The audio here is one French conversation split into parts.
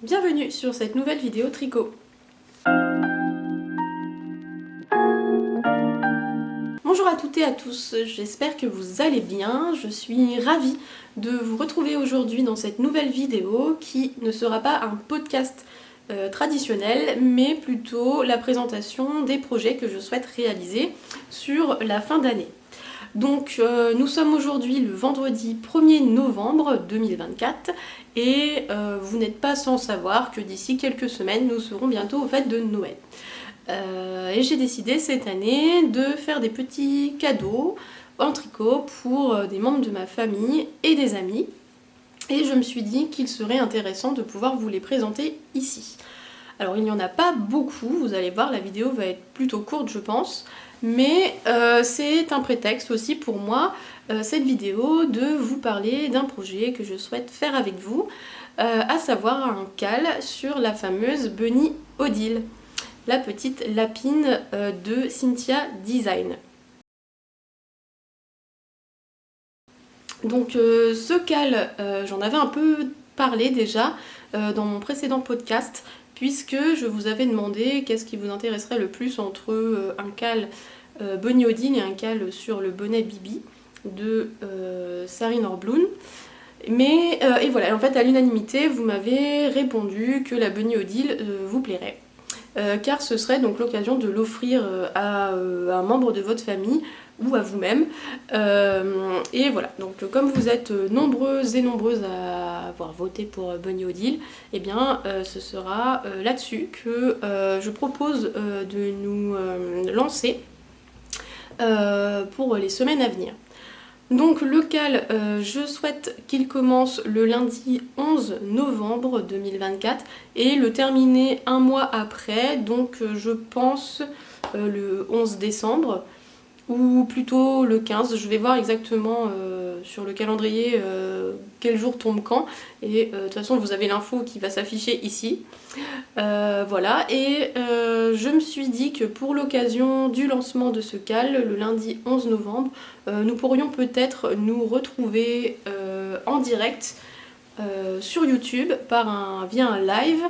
Bienvenue sur cette nouvelle vidéo tricot. Bonjour à toutes et à tous, j'espère que vous allez bien. Je suis ravie de vous retrouver aujourd'hui dans cette nouvelle vidéo qui ne sera pas un podcast traditionnel, mais plutôt la présentation des projets que je souhaite réaliser sur la fin d'année. Donc nous sommes aujourd'hui le vendredi 1er novembre 2024 et vous n'êtes pas sans savoir que d'ici quelques semaines nous serons bientôt aux fêtes de Noël. Et j'ai décidé cette année de faire des petits cadeaux en tricot pour des membres de ma famille et des amis. Et je me suis dit qu'il serait intéressant de pouvoir vous les présenter ici. Alors il n'y en a pas beaucoup, vous allez voir, la vidéo va être plutôt courte je pense, mais c'est un prétexte aussi pour moi, cette vidéo, de vous parler d'un projet que je souhaite faire avec vous, à savoir un cal sur la fameuse Bunny Odile, la petite lapine de Cynthia Design. Donc ce cal, j'en avais un peu parlé déjà dans mon précédent podcast, puisque je vous avais demandé qu'est-ce qui vous intéresserait le plus entre un cal Bunny Odile et un cal sur le bonnet Bibi de Sarine Orbloon. Mais, et voilà, en fait à l'unanimité vous m'avez répondu que la Bunny Odile vous plairait. Car ce serait donc l'occasion de l'offrir à un membre de votre famille ou à vous-même. Et voilà, donc comme vous êtes nombreuses et nombreuses à avoir voté pour Bunny Odile, et bien ce sera là-dessus que je propose de nous lancer pour les semaines à venir. Donc le cal, je souhaite qu'il commence le lundi 11 novembre 2024 et le terminer un mois après, donc je pense le 11 décembre ou plutôt le 15. Je vais voir exactement sur le calendrier quel jour tombe quand, et de toute façon vous avez l'info qui va s'afficher ici. Voilà, et je me suis dit que pour l'occasion du lancement de ce cal, le lundi 11 novembre, nous pourrions peut-être nous retrouver en direct sur YouTube via un live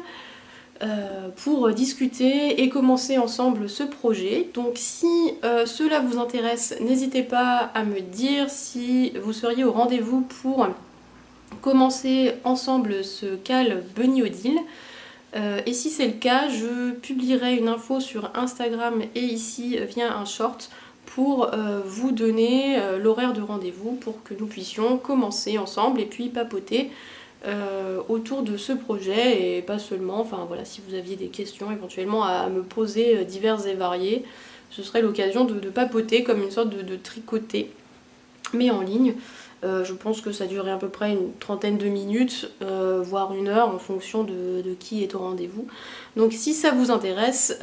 pour discuter et commencer ensemble ce projet. Donc si cela vous intéresse, n'hésitez pas à me dire si vous seriez au rendez-vous pour commencer ensemble ce cal Bunny Odile. Et si c'est le cas, je publierai une info sur Instagram et ici via un short pour vous donner l'horaire de rendez-vous pour que nous puissions commencer ensemble et puis papoter autour de ce projet, et pas seulement, enfin voilà, si vous aviez des questions éventuellement à me poser diverses et variées, ce serait l'occasion de papoter comme une sorte de tricoter, mais en ligne. Je pense que ça durerait à peu près une trentaine de minutes, voire une heure en fonction de qui est au rendez-vous. Donc si ça vous intéresse,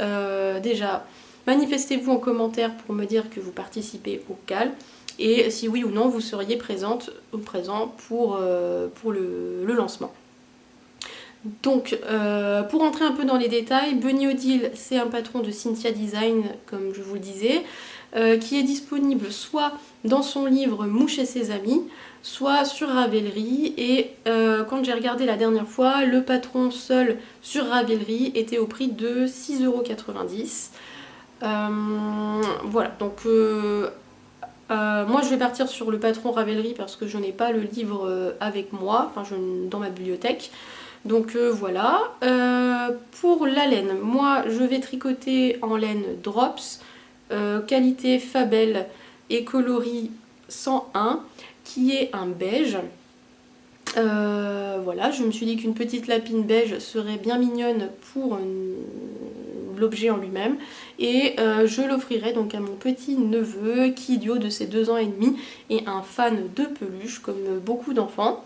déjà manifestez-vous en commentaire pour me dire que vous participez au cal, et si oui ou non vous seriez présente ou présent pour le lancement. Donc pour entrer un peu dans les détails, Bunny Odile c'est un patron de Cynthia Design comme je vous le disais, qui est disponible soit dans son livre Mouche et ses amis, soit sur Ravelry, et quand j'ai regardé la dernière fois, le patron seul sur Ravelry était au prix de 6,90 €. Voilà, donc moi je vais partir sur le patron Ravelry parce que je n'ai pas le livre avec moi, enfin dans ma bibliothèque. Donc voilà. Pour la laine, moi je vais tricoter en laine Drops, qualité Fabel et coloris 101, qui est un beige. Voilà, je me suis dit qu'une petite lapine beige serait bien mignonne pour l'objet en lui-même, et je l'offrirai donc à mon petit neveu qui, du haut de ses 2 ans et demi, est un fan de peluche comme beaucoup d'enfants.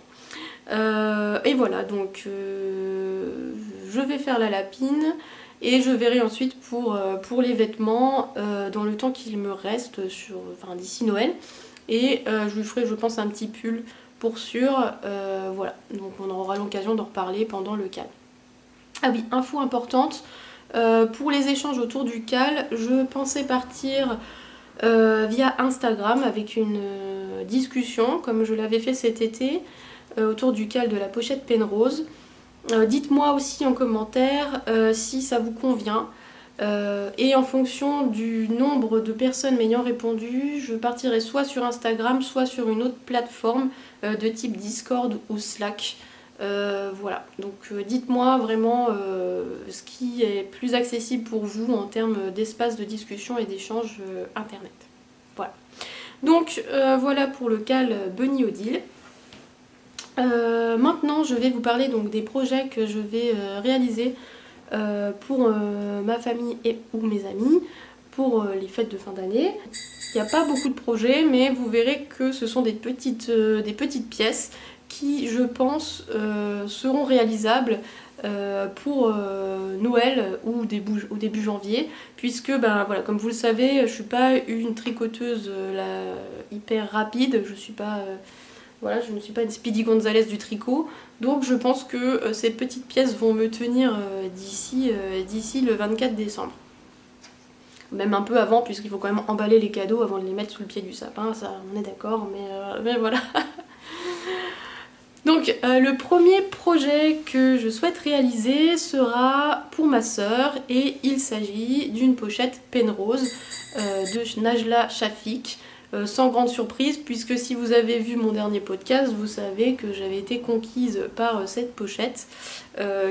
Et voilà, donc je vais faire la lapine et je verrai ensuite pour les vêtements dans le temps qu'il me reste d'ici Noël, et je lui ferai je pense un petit pull pour sûr. Voilà, donc on aura l'occasion d'en reparler pendant le cal. Ah oui, info importante, pour les échanges autour du cal, je pensais partir via Instagram avec une discussion comme je l'avais fait cet été autour du cal de la pochette Penrose. Dites-moi aussi en commentaire si ça vous convient. Et en fonction du nombre de personnes m'ayant répondu, je partirai soit sur Instagram, soit sur une autre plateforme de type Discord ou Slack. Voilà, donc dites-moi vraiment ce qui est plus accessible pour vous en termes d'espace de discussion et d'échange internet. Voilà. Donc voilà pour le cal Bunny Odile. Maintenant je vais vous parler donc des projets que je vais réaliser pour ma famille ou mes amis pour les fêtes de fin d'année. Il n'y a pas beaucoup de projets, mais vous verrez que ce sont des petites pièces qui, je pense, seront réalisables pour Noël ou début janvier, puisque, ben, voilà, comme vous le savez, je ne suis pas une tricoteuse hyper rapide, je suis pas... Voilà, je ne suis pas une Speedy Gonzalez du tricot, donc je pense que ces petites pièces vont me tenir d'ici le 24 décembre. Même un peu avant, puisqu'il faut quand même emballer les cadeaux avant de les mettre sous le pied du sapin, ça on est d'accord, mais voilà. Donc le premier projet que je souhaite réaliser sera pour ma sœur, et il s'agit d'une pochette Penrose de Najla Shafik. Sans grande surprise, puisque si vous avez vu mon dernier podcast, vous savez que j'avais été conquise par cette pochette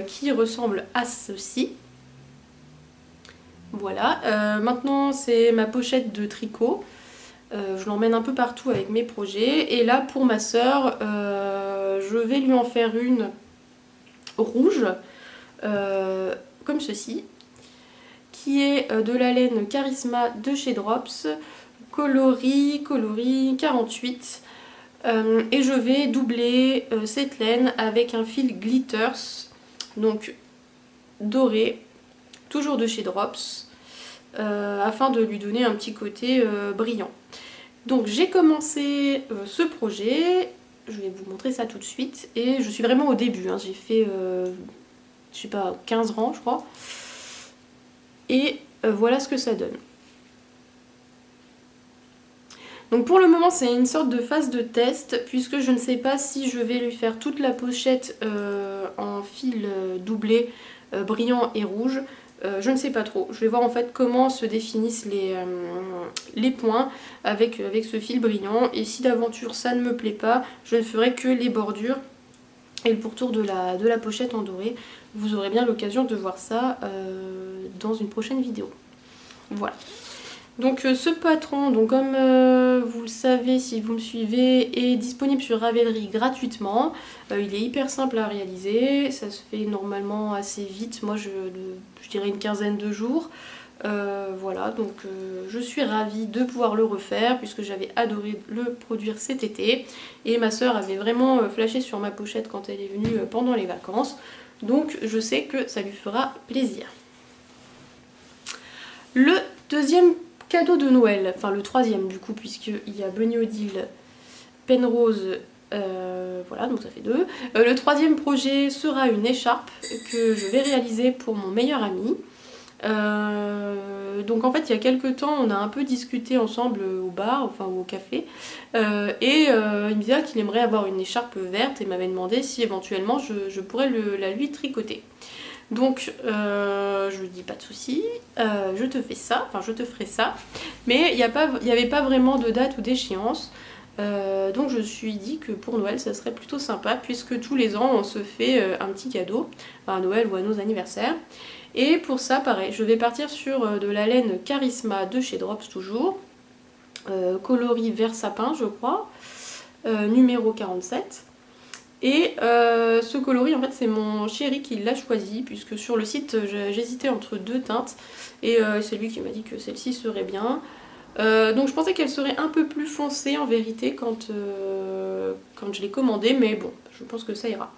qui ressemble à ceci. Voilà, maintenant c'est ma pochette de tricot. Je l'emmène un peu partout avec mes projets. Et là pour ma sœur, je vais lui en faire une rouge, comme ceci, qui est de la laine Charisma de chez Drops. Coloris 48 et je vais doubler cette laine avec un fil glitters, donc doré, toujours de chez Drops, afin de lui donner un petit côté brillant. Donc j'ai commencé ce projet, je vais vous montrer ça tout de suite, et je suis vraiment au début, hein. J'ai fait je sais pas 15 rangs je crois, et voilà ce que ça donne. Donc pour le moment c'est une sorte de phase de test, puisque je ne sais pas si je vais lui faire toute la pochette en fil doublé brillant et rouge. Je ne sais pas trop. Je vais voir en fait comment se définissent les points avec ce fil brillant, et si d'aventure ça ne me plaît pas, je ne ferai que les bordures et le pourtour de la pochette en doré. Vous aurez bien l'occasion de voir ça dans une prochaine vidéo. Voilà. Donc ce patron, donc comme vous le savez si vous me suivez, est disponible sur Ravelry gratuitement. Il est hyper simple à réaliser, ça se fait normalement assez vite, moi je dirais une quinzaine de jours. Voilà, donc je suis ravie de pouvoir le refaire, puisque j'avais adoré le produire cet été. Et ma soeur avait vraiment flashé sur ma pochette quand elle est venue pendant les vacances. Donc je sais que ça lui fera plaisir. Le deuxième cadeau de Noël, enfin le troisième du coup, puisqu'il y a Bunny Odile, Penrose, voilà, donc ça fait deux. Le troisième projet sera une écharpe que je vais réaliser pour mon meilleur ami. Donc en fait il y a quelques temps on a un peu discuté ensemble au bar, enfin au café, et il me disait qu'il aimerait avoir une écharpe verte et m'avait demandé si éventuellement je pourrais la lui tricoter. Donc je lui dis pas de souci, je te fais ça, enfin je te ferai ça, mais il n'y avait pas vraiment de date ou d'échéance, donc je me suis dit que pour Noël ça serait plutôt sympa, puisque tous les ans on se fait un petit cadeau, à Noël ou à nos anniversaires. Et pour ça pareil, je vais partir sur de la laine Charisma de chez Drops toujours, coloris vert sapin je crois, numéro 47. Et ce coloris en fait c'est mon chéri qui l'a choisi, puisque sur le site j'hésitais entre deux teintes, et c'est lui qui m'a dit que celle-ci serait bien. Donc je pensais qu'elle serait un peu plus foncée en vérité quand je l'ai commandée, mais bon, je pense que ça ira.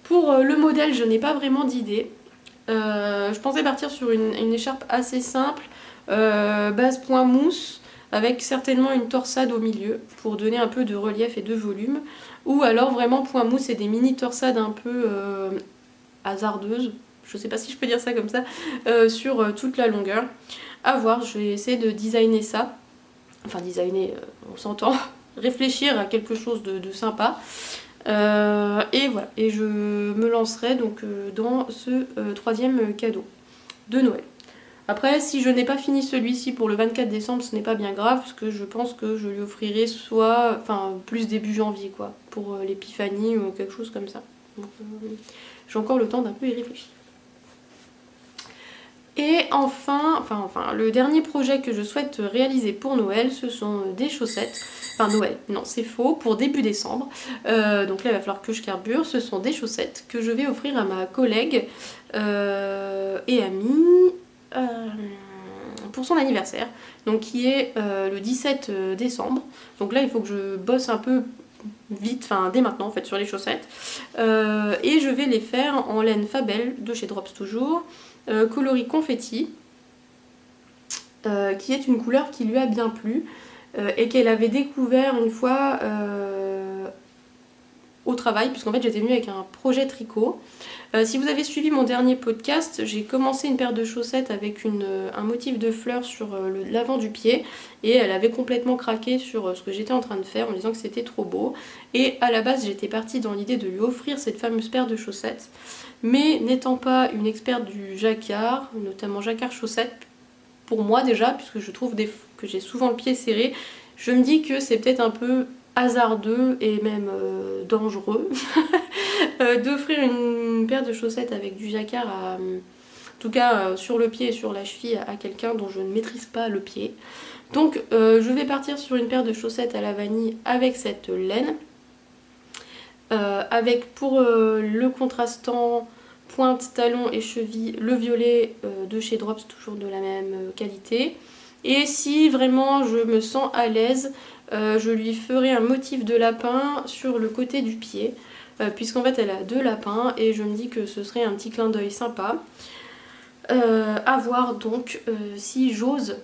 Pour le modèle je n'ai pas vraiment d'idée. Je pensais partir sur une écharpe assez simple, base point mousse, avec certainement une torsade au milieu pour donner un peu de relief et de volume, ou alors vraiment point mousse et des mini torsades un peu hasardeuses, je sais pas si je peux dire ça comme ça, sur toute la longueur. À voir, je vais essayer de designer ça, enfin designer, on s'entend, réfléchir à quelque chose de sympa. Et voilà, et je me lancerai donc dans ce troisième cadeau de Noël. Après, si je n'ai pas fini celui-ci pour le 24 décembre, ce n'est pas bien grave, parce que je pense que je lui offrirai plus début janvier, quoi, pour l'épiphanie ou quelque chose comme ça. Donc, j'ai encore le temps d'un peu y réfléchir. Et enfin, le dernier projet que je souhaite réaliser pour Noël, ce sont des chaussettes. Enfin Noël, non c'est faux, pour début décembre. Donc là il va falloir que je carbure. Ce sont des chaussettes que je vais offrir à ma collègue et amie pour son anniversaire. Donc qui est le 17 décembre. Donc là il faut que je bosse un peu vite, enfin dès maintenant en fait sur les chaussettes. Et je vais les faire en laine Fabel de chez Drops toujours. Coloris confetti, qui est une couleur qui lui a bien plu et qu'elle avait découvert une fois au travail, puisqu'en fait j'étais venue avec un projet tricot. Si vous avez suivi mon dernier podcast, j'ai commencé une paire de chaussettes avec un motif de fleurs sur l'avant du pied et elle avait complètement craqué sur ce que j'étais en train de faire en disant que c'était trop beau. Et à la base j'étais partie dans l'idée de lui offrir cette fameuse paire de chaussettes, mais n'étant pas une experte du jacquard, notamment jacquard chaussettes, pour moi déjà, puisque je trouve que j'ai souvent le pied serré, je me dis que c'est peut-être un peu hasardeux et même dangereux d'offrir une paire de chaussettes avec du jacquard en tout cas sur le pied et sur la cheville à quelqu'un dont je ne maîtrise pas le pied. Donc je vais partir sur une paire de chaussettes à la vanille avec cette laine, avec pour le contrastant pointe, talon et cheville le violet de chez Drops, toujours de la même qualité. Et si vraiment je me sens à l'aise, je lui ferai un motif de lapin sur le côté du pied, puisqu'en fait elle a 2 lapins et je me dis que ce serait un petit clin d'œil sympa. À voir donc si j'ose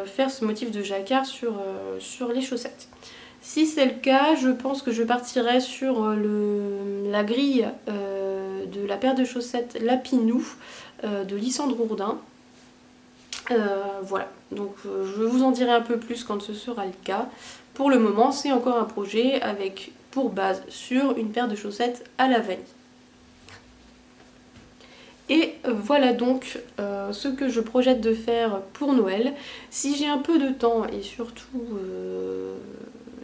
faire ce motif de jacquard sur les chaussettes. Si c'est le cas, je pense que je partirai sur la grille de la paire de chaussettes Lapinou de Lysandre Ourdin. Voilà, donc je vous en dirai un peu plus quand ce sera le cas. Pour le moment, c'est encore un projet avec pour base sur une paire de chaussettes à la vanille. Et voilà donc ce que je projette de faire pour Noël. Si j'ai un peu de temps et surtout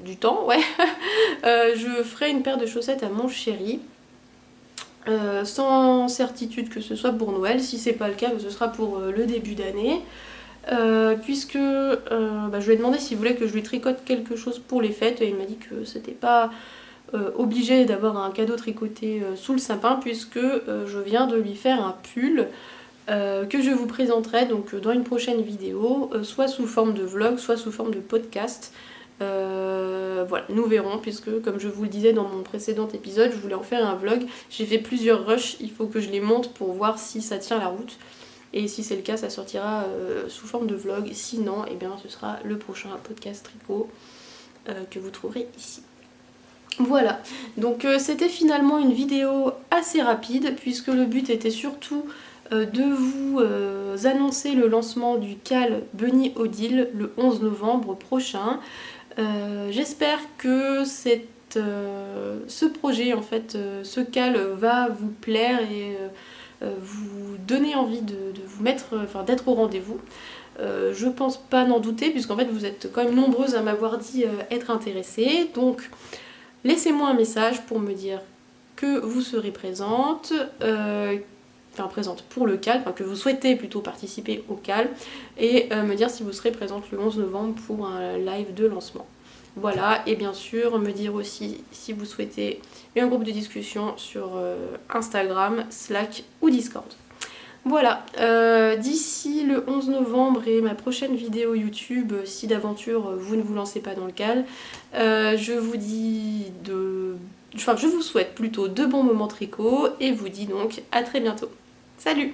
du temps, ouais, je ferai une paire de chaussettes à mon chéri. Sans certitude que ce soit pour Noël. Si c'est pas le cas, ce sera pour le début d'année. Puisque je lui ai demandé s'il voulait que je lui tricote quelque chose pour les fêtes et il m'a dit que c'était pas obligé d'avoir un cadeau tricoté sous le sapin, puisque je viens de lui faire un pull que je vous présenterai donc dans une prochaine vidéo, soit sous forme de vlog, soit sous forme de podcast. Voilà, nous verrons, puisque comme je vous le disais dans mon précédent épisode, je voulais en faire un vlog. J'ai fait plusieurs rushs, il faut que je les monte pour voir si ça tient la route. Et si c'est le cas, ça sortira sous forme de vlog. Sinon, eh bien, ce sera le prochain podcast tricot que vous trouverez ici. Voilà, donc c'était finalement une vidéo assez rapide, puisque le but était surtout de vous annoncer le lancement du CAL Bunny Odile le 11 novembre prochain. J'espère que ce projet, en fait, ce CAL va vous plaire et vous donner envie de vous mettre, d'être au rendez-vous. Je pense pas n'en douter, puisqu'en fait vous êtes quand même nombreuses à m'avoir dit être intéressées. Donc laissez-moi un message pour me dire que vous serez présente, présente pour le CAL, que vous souhaitez plutôt participer au CAL, et me dire si vous serez présente le 11 novembre pour un live de lancement. Voilà, et bien sûr me dire aussi si vous souhaitez un groupe de discussion sur Instagram, Slack ou Discord. Voilà, d'ici le 11 novembre et ma prochaine vidéo YouTube, si d'aventure vous ne vous lancez pas dans le CAL, je vous souhaite plutôt de bons moments tricot et vous dis donc à très bientôt. Salut!